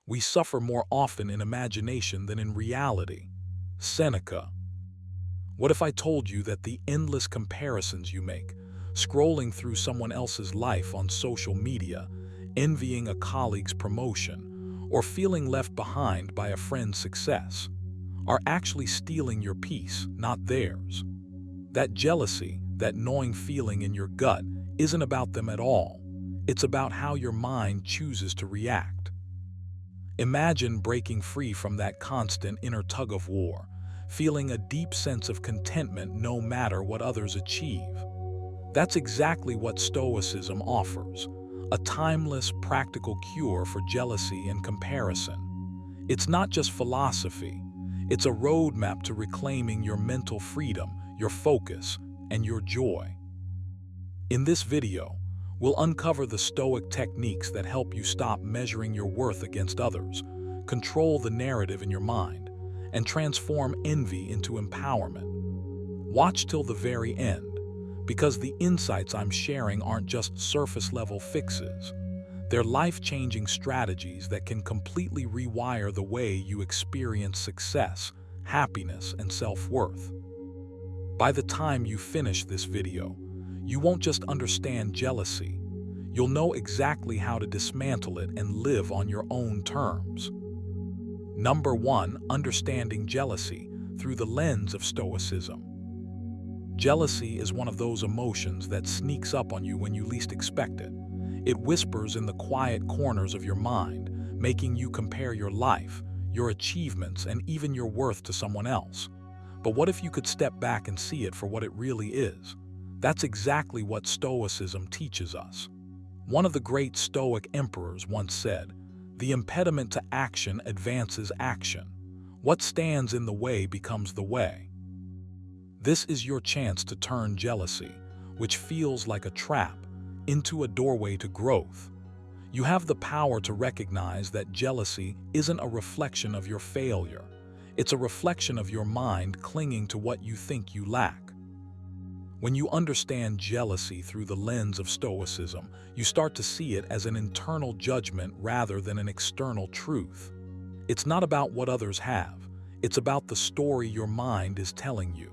We suffer more often in imagination than in reality. Seneca. What if I told you that the endless comparisons you make, scrolling through someone else's life on social media, envying a colleague's promotion, or feeling left behind by a friend's success, are actually stealing your peace, not theirs? That jealousy, that gnawing feeling in your gut, isn't about them at all. It's about how your mind chooses to react. Imagine breaking free from that constant inner tug-of-war, feeling a deep sense of contentment no matter what others achieve. That's exactly what Stoicism offers, a timeless, practical cure for jealousy and comparison. It's not just philosophy, it's a roadmap to reclaiming your mental freedom, your focus, and your joy. In this video, we'll uncover the Stoic techniques that help you stop measuring your worth against others, control the narrative in your mind, and transform envy into empowerment. Watch till the very end, because the insights I'm sharing aren't just surface-level fixes. They're life-changing strategies that can completely rewire the way you experience success, happiness, and self-worth. By the time you finish this video, you won't just understand jealousy. You'll know exactly how to dismantle it and live on your own terms. Number 1. Understanding jealousy through the lens of Stoicism. Jealousy is one of those emotions that sneaks up on you when you least expect it. It whispers in the quiet corners of your mind, making you compare your life, your achievements, and even your worth to someone else. But what if you could step back and see it for what it really is? That's exactly what Stoicism teaches us. One of the great Stoic emperors once said, "The impediment to action advances action. What stands in the way becomes the way." This is your chance to turn jealousy, which feels like a trap, into a doorway to growth. You have the power to recognize that jealousy isn't a reflection of your failure. It's a reflection of your mind clinging to what you think you lack. When you understand jealousy through the lens of Stoicism, you start to see it as an internal judgment rather than an external truth. It's not about what others have. It's about the story your mind is telling you.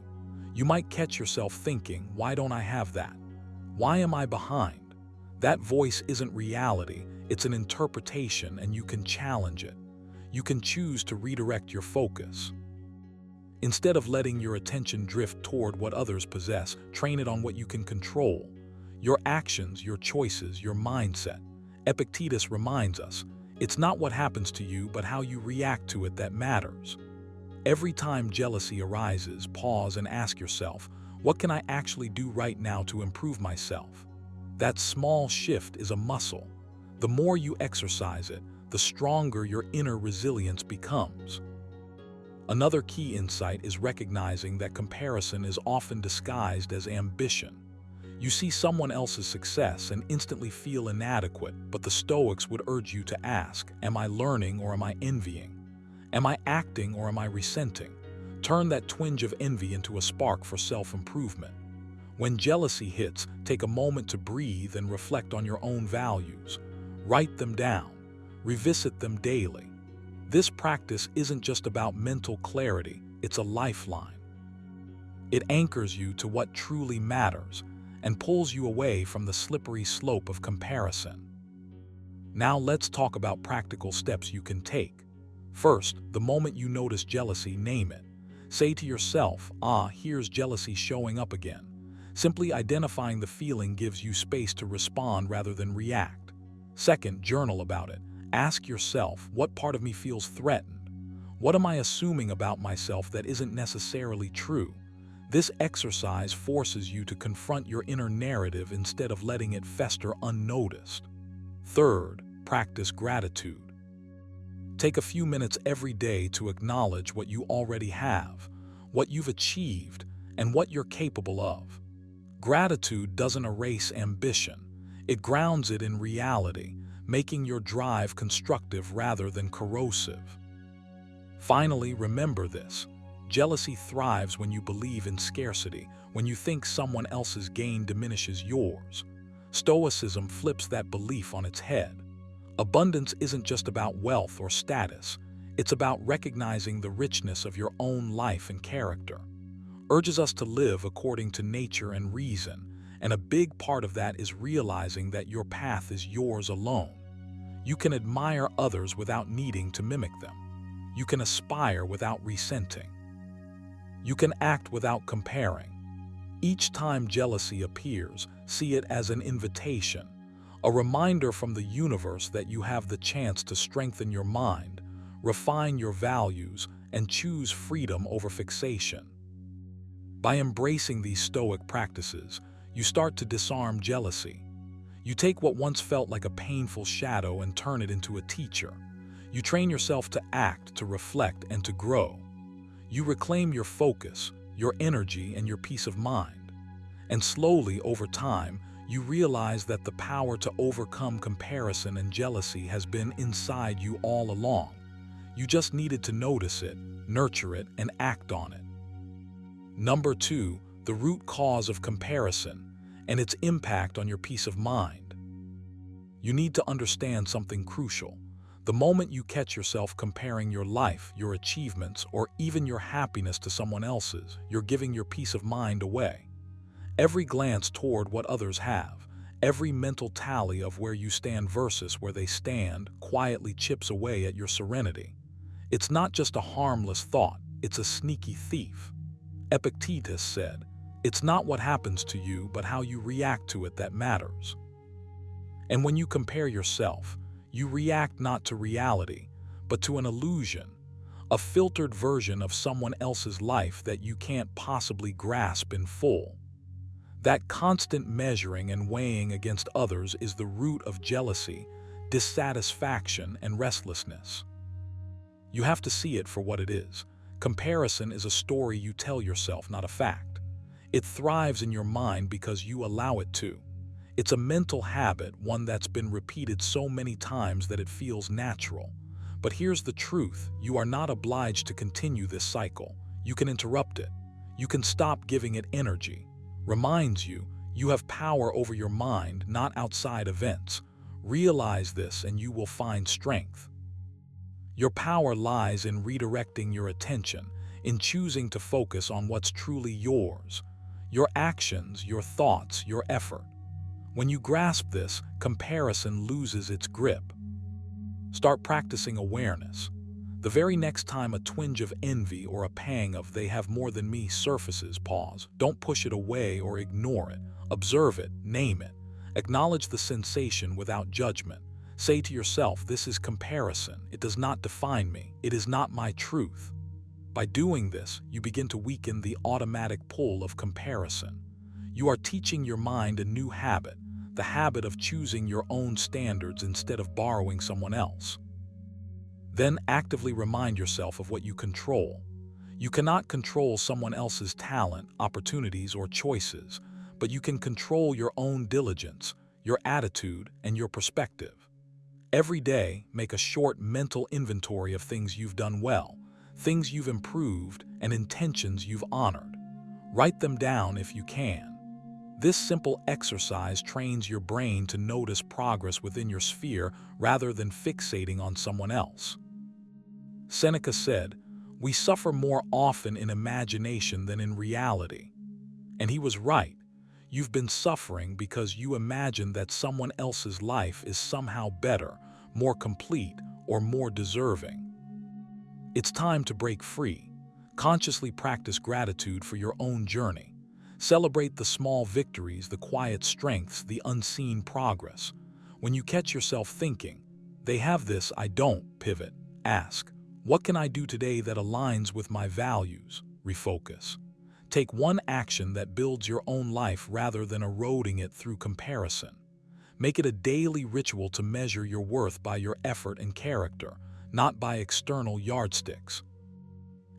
You might catch yourself thinking, "Why don't I have that? Why am I behind?" That voice isn't reality, it's an interpretation, and you can challenge it. You can choose to redirect your focus. Instead of letting your attention drift toward what others possess, train it on what you can control. Your actions, your choices, your mindset. Epictetus reminds us, it's not what happens to you, but how you react to it that matters. Every time jealousy arises, pause and ask yourself, what can I actually do right now to improve myself? That small shift is a muscle. The more you exercise it, the stronger your inner resilience becomes. Another key insight is recognizing that comparison is often disguised as ambition. You see someone else's success and instantly feel inadequate, but the Stoics would urge you to ask, am I learning or am I envying? Am I acting or am I resenting? Turn that twinge of envy into a spark for self-improvement. When jealousy hits, take a moment to breathe and reflect on your own values. Write them down. Revisit them daily. This practice isn't just about mental clarity, it's a lifeline. It anchors you to what truly matters and pulls you away from the slippery slope of comparison. Now let's talk about practical steps you can take. First, the moment you notice jealousy, name it. Say to yourself, here's jealousy showing up again. Simply identifying the feeling gives you space to respond rather than react. Second, journal about it. Ask yourself, what part of me feels threatened? What am I assuming about myself that isn't necessarily true? This exercise forces you to confront your inner narrative instead of letting it fester unnoticed. Third, practice gratitude. Take a few minutes every day to acknowledge what you already have, what you've achieved, and what you're capable of. Gratitude doesn't erase ambition. It grounds it in reality, making your drive constructive rather than corrosive. Finally, remember this. Jealousy thrives when you believe in scarcity, when you think someone else's gain diminishes yours. Stoicism flips that belief on its head. Abundance isn't just about wealth or status, it's about recognizing the richness of your own life and character. Urges us to live according to nature and reason, and a big part of that is realizing that your path is yours alone. You can admire others without needing to mimic them. You can aspire without resenting. You can act without comparing. Each time jealousy appears, see it as an invitation, a reminder from the universe that you have the chance to strengthen your mind, refine your values, and choose freedom over fixation. By embracing these Stoic practices, you start to disarm jealousy. You take what once felt like a painful shadow and turn it into a teacher. You train yourself to act, to reflect, and to grow. You reclaim your focus, your energy, and your peace of mind. And slowly, over time, you realize that the power to overcome comparison and jealousy has been inside you all along. You just needed to notice it, nurture it, and act on it. Number 2, the root cause of comparison and its impact on your peace of mind. You need to understand something crucial. The moment you catch yourself comparing your life, your achievements, or even your happiness to someone else's, you're giving your peace of mind away. Every glance toward what others have, every mental tally of where you stand versus where they stand, quietly chips away at your serenity. It's not just a harmless thought, it's a sneaky thief. Epictetus said, "It's not what happens to you, but how you react to it that matters." And when you compare yourself, you react not to reality, but to an illusion, a filtered version of someone else's life that you can't possibly grasp in full. That constant measuring and weighing against others is the root of jealousy, dissatisfaction, and restlessness. You have to see it for what it is. Comparison is a story you tell yourself, not a fact. It thrives in your mind because you allow it to. It's a mental habit, one that's been repeated so many times that it feels natural. But here's the truth, you are not obliged to continue this cycle. You can interrupt it. You can stop giving it energy. Reminds you, you have power over your mind, not outside events. Realize this and you will find strength. Your power lies in redirecting your attention, in choosing to focus on what's truly yours. Your actions, your thoughts, your effort. When you grasp this, comparison loses its grip. Start practicing awareness. The very next time a twinge of envy or a pang of "they have more than me" surfaces, pause. Don't push it away or ignore it. Observe it, name it. Acknowledge the sensation without judgment. Say to yourself, "This is comparison. It does not define me. It is not my truth." By doing this, you begin to weaken the automatic pull of comparison. You are teaching your mind a new habit, the habit of choosing your own standards instead of borrowing someone else. Then actively remind yourself of what you control. You cannot control someone else's talent, opportunities, or choices, but you can control your own diligence, your attitude, and your perspective. Every day, make a short mental inventory of things you've done well, things you've improved, and intentions you've honored. Write them down if you can. This simple exercise trains your brain to notice progress within your sphere rather than fixating on someone else. Seneca said, "We suffer more often in imagination than in reality." And he was right. You've been suffering because you imagine that someone else's life is somehow better, more complete, or more deserving. It's time to break free. Consciously practice gratitude for your own journey. Celebrate the small victories, the quiet strengths, the unseen progress. When you catch yourself thinking, "They have this, I don't," pivot. Ask, "What can I do today that aligns with my values?" Refocus. Take one action that builds your own life rather than eroding it through comparison. Make it a daily ritual to measure your worth by your effort and character, not by external yardsticks.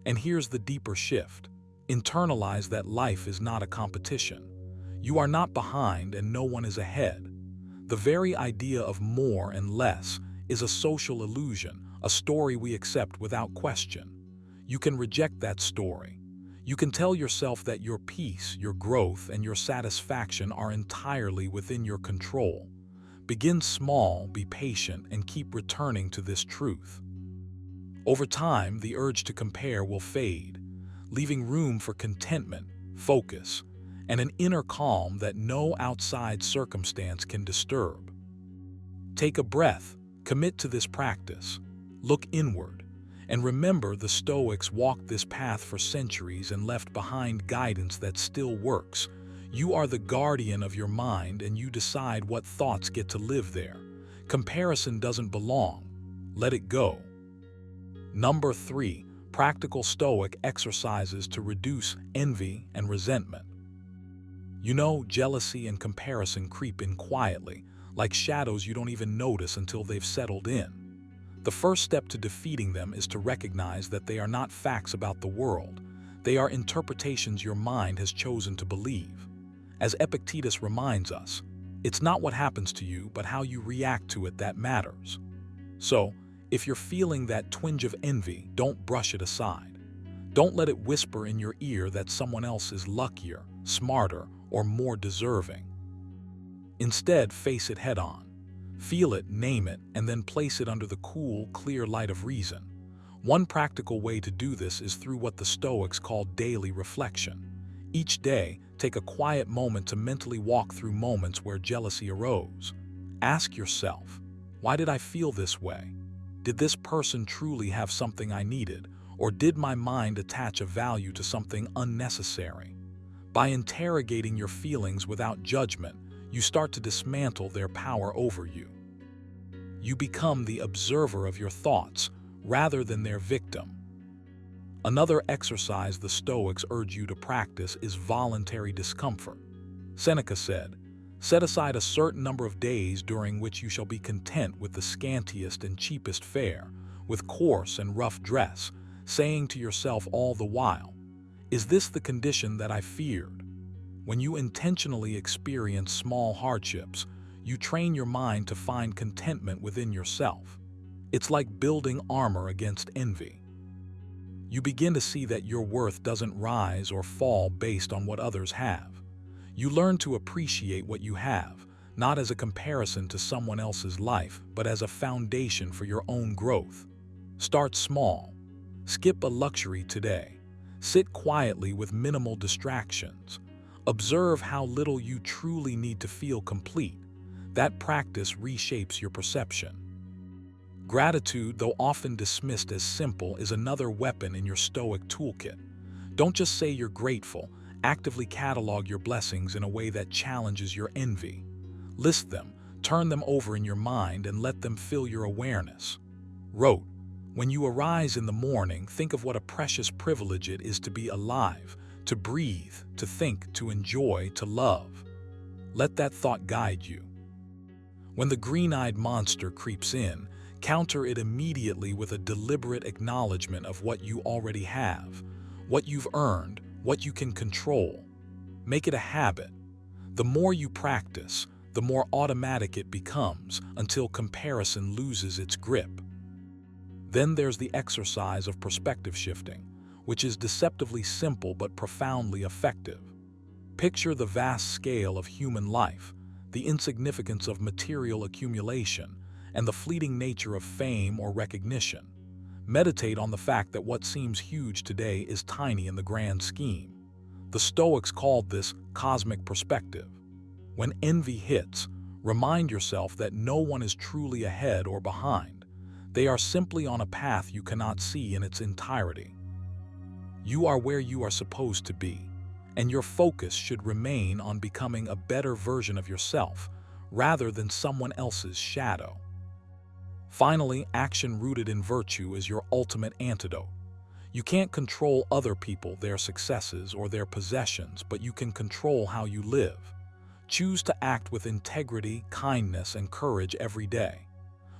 And here's the deeper shift. Internalize that life is not a competition. You are not behind and no one is ahead. The very idea of more and less is a social illusion, a story we accept without question. You can reject that story. You can tell yourself that your peace, your growth, and your satisfaction are entirely within your control. Begin small, be patient, and keep returning to this truth. Over time, the urge to compare will fade, leaving room for contentment, focus, and an inner calm that no outside circumstance can disturb. Take a breath, commit to this practice, look inward, and remember the Stoics walked this path for centuries and left behind guidance that still works. You are the guardian of your mind and you decide what thoughts get to live there. Comparison doesn't belong. Let it go. Number 3. Practical Stoic exercises to reduce envy and resentment. You know, jealousy and comparison creep in quietly, like shadows you don't even notice until they've settled in. The first step to defeating them is to recognize that they are not facts about the world. They are interpretations your mind has chosen to believe. As Epictetus reminds us, it's not what happens to you, but how you react to it that matters. So, if you're feeling that twinge of envy, don't brush it aside. Don't let it whisper in your ear that someone else is luckier, smarter, or more deserving. Instead, face it head-on. Feel it, name it, and then place it under the cool, clear light of reason. One practical way to do this is through what the Stoics call daily reflection. Each day, take a quiet moment to mentally walk through moments where jealousy arose. Ask yourself, why did I feel this way? Did this person truly have something I needed, or did my mind attach a value to something unnecessary? By interrogating your feelings without judgment, you start to dismantle their power over you. You become the observer of your thoughts rather than their victim. Another exercise the Stoics urge you to practice is voluntary discomfort. Seneca said, "Set aside a certain number of days during which you shall be content with the scantiest and cheapest fare, with coarse and rough dress, saying to yourself all the while, 'Is this the condition that I feared?'" When you intentionally experience small hardships, you train your mind to find contentment within yourself. It's like building armor against envy. You begin to see that your worth doesn't rise or fall based on what others have. You learn to appreciate what you have, not as a comparison to someone else's life, but as a foundation for your own growth. Start small. Skip a luxury today. Sit quietly with minimal distractions. Observe how little you truly need to feel complete. That practice reshapes your perception. Gratitude, though often dismissed as simple, is another weapon in your Stoic toolkit. Don't just say you're grateful, actively catalog your blessings in a way that challenges your envy. List them, turn them over in your mind, and let them fill your awareness. Wrote, when you arise in the morning, think of what a precious privilege it is to be alive, to breathe, to think, to enjoy, to love. Let that thought guide you. When the green-eyed monster creeps in, counter it immediately with a deliberate acknowledgement of what you already have, what you've earned, what you can control. Make it a habit. The more you practice, the more automatic it becomes until comparison loses its grip. Then there's the exercise of perspective shifting, which is deceptively simple but profoundly effective. Picture the vast scale of human life, the insignificance of material accumulation, and the fleeting nature of fame or recognition. Meditate on the fact that what seems huge today is tiny in the grand scheme. The Stoics called this cosmic perspective. When envy hits, remind yourself that no one is truly ahead or behind. They are simply on a path you cannot see in its entirety. You are where you are supposed to be, and your focus should remain on becoming a better version of yourself rather than someone else's shadow. Finally, action rooted in virtue is your ultimate antidote. You can't control other people, their successes, or their possessions, but you can control how you live. Choose to act with integrity, kindness, and courage every day.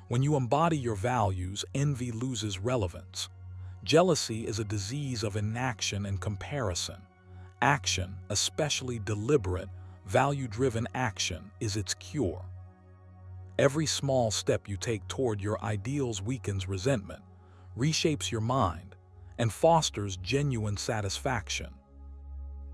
When you embody your values, envy loses relevance. Jealousy is a disease of inaction and comparison. Action, especially deliberate, value-driven action, is its cure. Every small step you take toward your ideals weakens resentment, reshapes your mind, and fosters genuine satisfaction.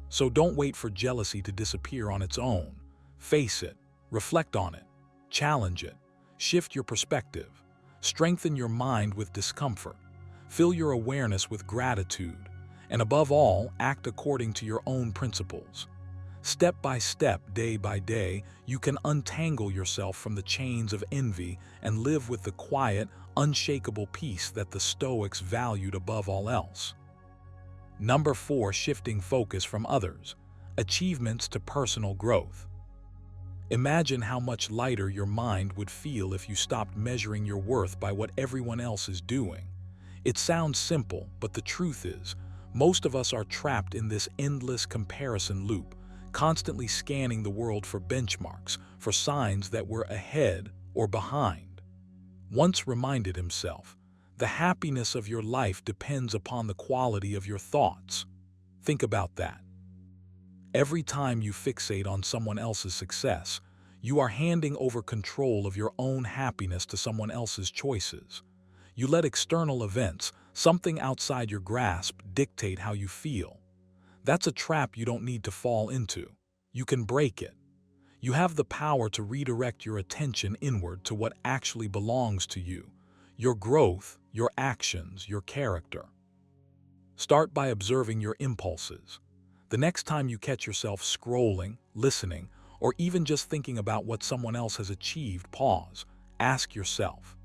So don't wait for jealousy to disappear on its own. Face it, reflect on it, Challenge it. Shift your perspective. Strengthen your mind with discomfort. Fill your awareness with gratitude. And above all, act according to your own principles. Step by step, day by day, you can untangle yourself from the chains of envy and live with the quiet, unshakable peace that the Stoics valued above all else. Number 4. Shifting focus from others. Achievements to personal growth. Imagine how much lighter your mind would feel if you stopped measuring your worth by what everyone else is doing. It sounds simple, but the truth is, most of us are trapped in this endless comparison loop, constantly scanning the world for benchmarks, for signs that we're ahead or behind. Once reminded himself, the happiness of your life depends upon the quality of your thoughts. Think about that. Every time you fixate on someone else's success, you are handing over control of your own happiness to someone else's choices. You let external events, something outside your grasp, dictate how you feel. That's a trap you don't need to fall into. You can break it. You have the power to redirect your attention inward to what actually belongs to you, your growth, your actions, your character. Start by observing your impulses. The next time you catch yourself scrolling, listening, or even just thinking about what someone else has achieved, pause. Ask yourself,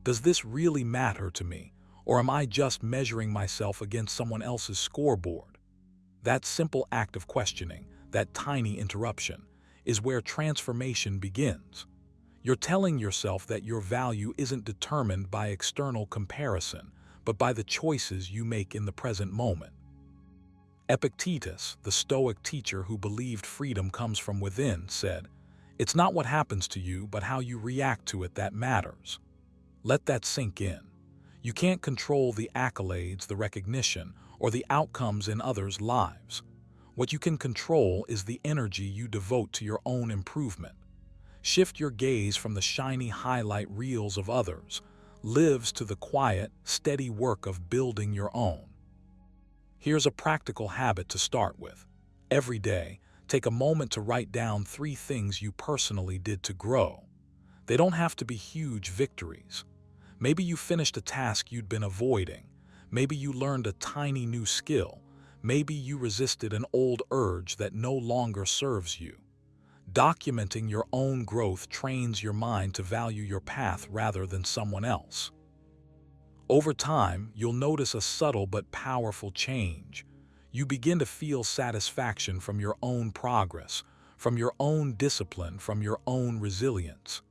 does this really matter to me, or am I just measuring myself against someone else's scoreboard? That simple act of questioning, that tiny interruption, is where transformation begins. You're telling yourself that your value isn't determined by external comparison, but by the choices you make in the present moment. Epictetus, the Stoic teacher who believed freedom comes from within, said, "It's not what happens to you, but how you react to it that matters." Let that sink in. You can't control the accolades, the recognition, or the outcomes in others' lives. What you can control is the energy you devote to your own improvement. Shift your gaze from the shiny highlight reels of others, lives to the quiet, steady work of building your own. Here's a practical habit to start with. Every day, take a moment to write down 3 things you personally did to grow. They don't have to be huge victories. Maybe you finished a task you'd been avoiding. Maybe you learned a tiny new skill. Maybe you resisted an old urge that no longer serves you. Documenting your own growth trains your mind to value your path rather than someone else. Over time, you'll notice a subtle but powerful change. You begin to feel satisfaction from your own progress, from your own discipline, from your own resilience.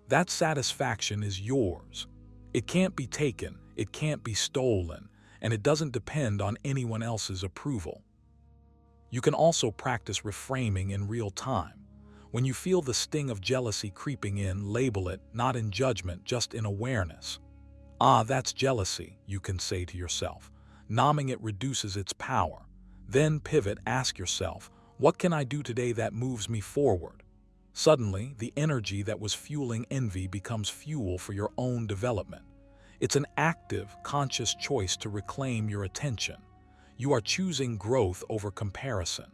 That satisfaction is yours. It can't be taken, it can't be stolen, and it doesn't depend on anyone else's approval. You can also practice reframing in real time. When you feel the sting of jealousy creeping in, label it, not in judgment, just in awareness. "Ah, that's jealousy," you can say to yourself. Numbing it reduces its power. Then pivot, ask yourself, what can I do today that moves me forward? Suddenly, the energy that was fueling envy becomes fuel for your own development. It's an active, conscious choice to reclaim your attention. You are choosing growth over comparison.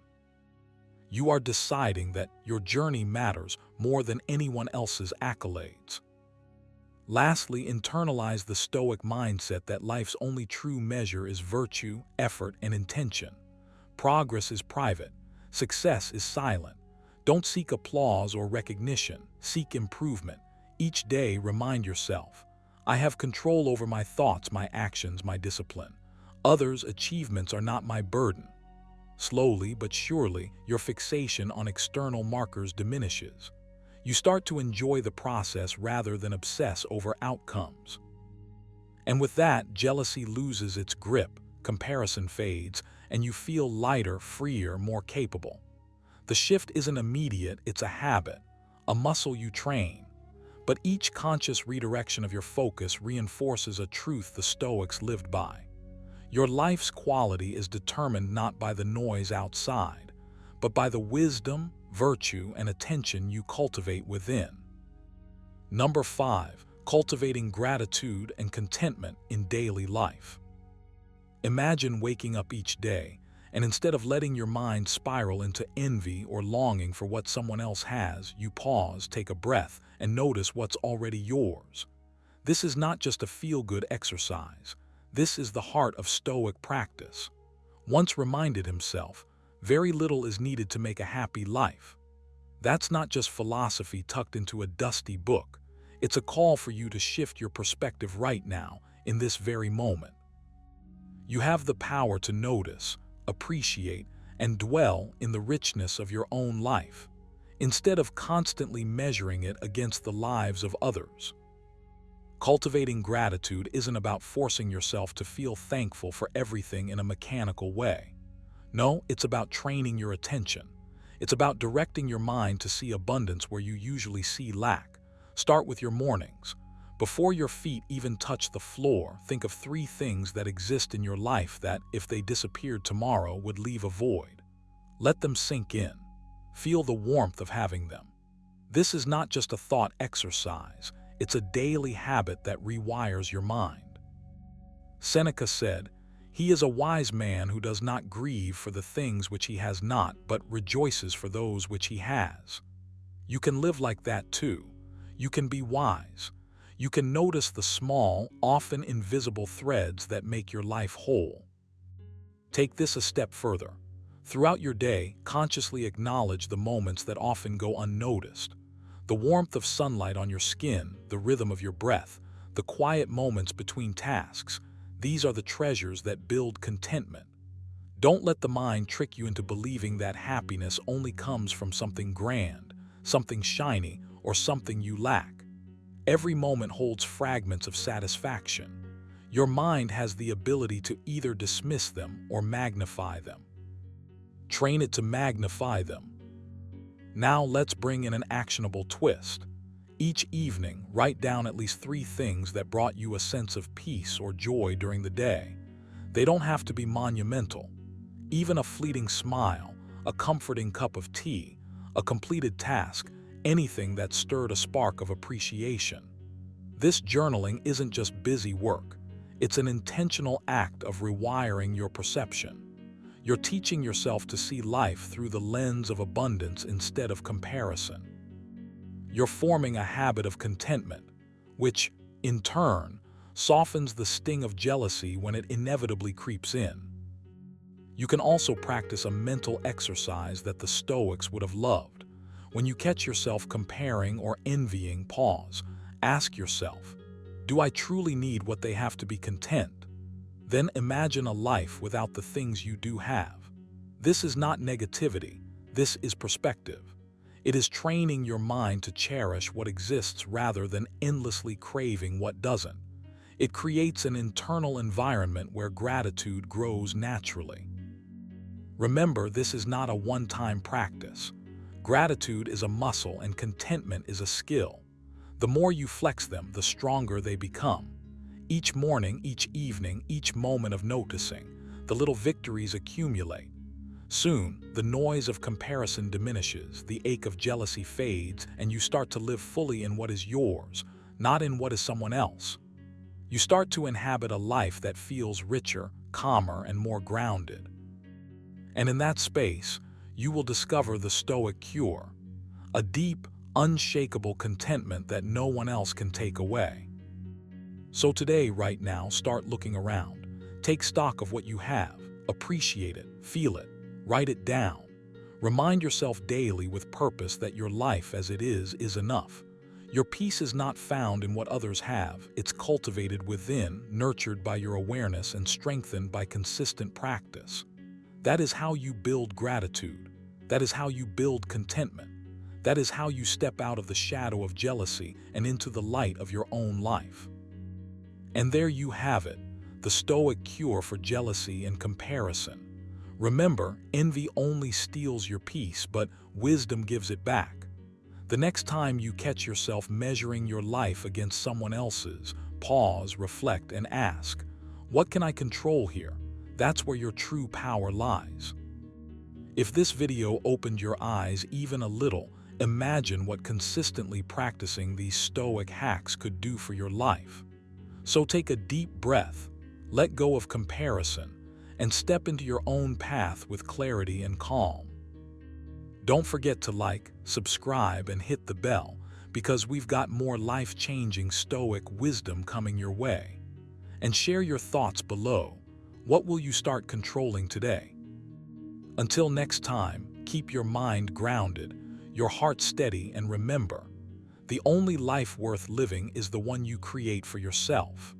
You are deciding that your journey matters more than anyone else's accolades. Lastly, internalize the Stoic mindset that life's only true measure is virtue, effort, and intention. Progress is private. Success is silent. Don't seek applause or recognition. Seek improvement. Each day, remind yourself, I have control over my thoughts, my actions, my discipline. Others' achievements are not my burden. Slowly but surely, your fixation on external markers diminishes. You start to enjoy the process rather than obsess over outcomes. And with that, jealousy loses its grip, comparison fades, and you feel lighter, freer, more capable. The shift isn't immediate, it's a habit, a muscle you train. But each conscious redirection of your focus reinforces a truth the Stoics lived by. Your life's quality is determined not by the noise outside, but by the wisdom, virtue, and attention you cultivate within. Number 5, cultivating gratitude and contentment in daily life. Imagine waking up each day And instead of letting your mind spiral into envy or longing for what someone else has, you pause, take a breath, and notice what's already yours. This is not just a feel-good exercise. This is the heart of Stoic practice. Once reminded himself, very little is needed to make a happy life. That's not just philosophy tucked into a dusty book. It's a call for you to shift your perspective right now, in this very moment. You have the power to notice, appreciate, and dwell in the richness of your own life, instead of constantly measuring it against the lives of others. Cultivating gratitude isn't about forcing yourself to feel thankful for everything in a mechanical way. No, it's about training your attention. It's about directing your mind to see abundance where you usually see lack. Start with your mornings. Before your feet even touch the floor, think of 3 things that exist in your life that, if they disappeared tomorrow, would leave a void. Let them sink in. Feel the warmth of having them. This is not just a thought exercise. It's a daily habit that rewires your mind. Seneca said, "He is a wise man who does not grieve for the things which he has not, but rejoices for those which he has." You can live like that too. You can be wise. You can notice the small, often invisible threads that make your life whole. Take this a step further. Throughout your day, consciously acknowledge the moments that often go unnoticed. The warmth of sunlight on your skin, the rhythm of your breath, the quiet moments between tasks, these are the treasures that build contentment. Don't let the mind trick you into believing that happiness only comes from something grand, something shiny, or something you lack. Every moment holds fragments of satisfaction. Your mind has the ability to either dismiss them or magnify them. Train it to magnify them. Now let's bring in an actionable twist. Each evening, write down at least 3 things that brought you a sense of peace or joy during the day. They don't have to be monumental. Even a fleeting smile, a comforting cup of tea, a completed task, anything that stirred a spark of appreciation. This journaling isn't just busy work. It's an intentional act of rewiring your perception. You're teaching yourself to see life through the lens of abundance instead of comparison. You're forming a habit of contentment, which, in turn, softens the sting of jealousy when it inevitably creeps in. You can also practice a mental exercise that the Stoics would have loved. When you catch yourself comparing or envying, pause. Ask yourself, do I truly need what they have to be content? Then imagine a life without the things you do have. This is not negativity. This is perspective. It is training your mind to cherish what exists rather than endlessly craving what doesn't. It creates an internal environment where gratitude grows naturally. Remember, this is not a one-time practice. Gratitude is a muscle and contentment is a skill. The more you flex them, the stronger they become. Each morning, each evening, each moment of noticing, the little victories accumulate. Soon, the noise of comparison diminishes, the ache of jealousy fades, and you start to live fully in what is yours, not in what is someone else. You start to inhabit a life that feels richer, calmer, and more grounded. And in that space, you will discover the Stoic cure, a deep, unshakable contentment that no one else can take away. So today, right now, start looking around. Take stock of what you have, appreciate it, feel it, write it down. Remind yourself daily with purpose that your life as it is enough. Your peace is not found in what others have, it's cultivated within, nurtured by your awareness and strengthened by consistent practice. That is how you build gratitude. That is how you build contentment. That is how you step out of the shadow of jealousy and into the light of your own life. And there you have it, the Stoic cure for jealousy and comparison. Remember, envy only steals your peace, but wisdom gives it back. The next time you catch yourself measuring your life against someone else's, pause, reflect, and ask, what can I control here? That's where your true power lies. If this video opened your eyes even a little, imagine what consistently practicing these Stoic hacks could do for your life. So take a deep breath, let go of comparison, and step into your own path with clarity and calm. Don't forget to like, subscribe, and hit the bell, because we've got more life-changing Stoic wisdom coming your way. And share your thoughts below. What will you start controlling today? Until next time, keep your mind grounded, your heart steady, and remember, the only life worth living is the one you create for yourself.